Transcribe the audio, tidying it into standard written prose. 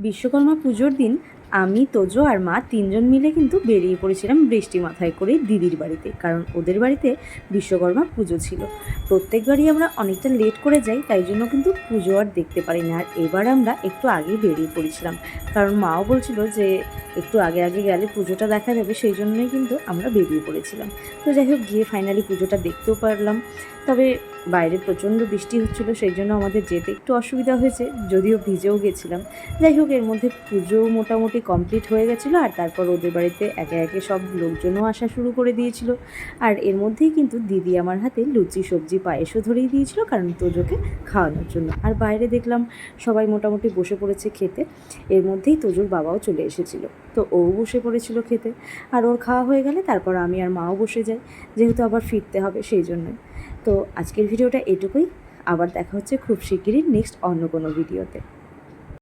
বিশ্বকর্মা পুজোর দিন আমি, তোজো আর মা তিনজন মিলে কিন্তু বেরিয়ে পড়েছিলাম বৃষ্টি মাথায় করে দিদির বাড়িতে, কারণ ওদের বাড়িতে বিশ্বকর্মা পুজো ছিল। প্রত্যেকবারই আমরা অনেকটা লেট করে যাই, তাই জন্য কিন্তু পুজো আর দেখতে পারি না। আর এবার আমরা একটু আগে বেরিয়ে পড়েছিলাম, কারণ মাও বলছিল যে একটু আগে আগে গেলে পুজোটা দেখা যাবে, সেই জন্যই কিন্তু আমরা বেরিয়ে পড়েছিলাম। তো যাই হোক, গিয়ে ফাইনালি পুজোটা দেখতেও পারলাম। তবে বাইরে প্রচণ্ড বৃষ্টি হচ্ছিলো, সেই জন্য আমাদের যেতে একটু অসুবিধা হয়েছে, যদিও ভিজেও গেছিলাম। যাই হোক, এর মধ্যে পুজো মোটামুটি কমপ্লিট হয়ে গেছিলো, আর তারপর ওদের বাড়িতে একে একে সব লোকজনও আসা শুরু করে দিয়েছিল। আর এর মধ্যেই কিন্তু দিদি আমার হাতে লুচি সবজি পায়েসও ধরিয়ে দিয়েছিল, কারণ তোজোকে খাওয়ানোর জন্য। আর বাইরে দেখলাম সবাই মোটামুটি বসে পড়েছে খেতে। এর মধ্যেই তোজোর বাবাও চলে এসেছিল, তো ও বসে পড়েছিল খেতে। আর ওর খাওয়া হয়ে গেলে তারপর আমি আর মাও বসে যাই, যেহেতু আবার ফিরতে হবে সেই জন্যই। তো আজকের ভিডিওটা এটুকুই। আবার দেখা হচ্ছে খুব শিগগিরই নেক্সট অন্য কোনো ভিডিওতে।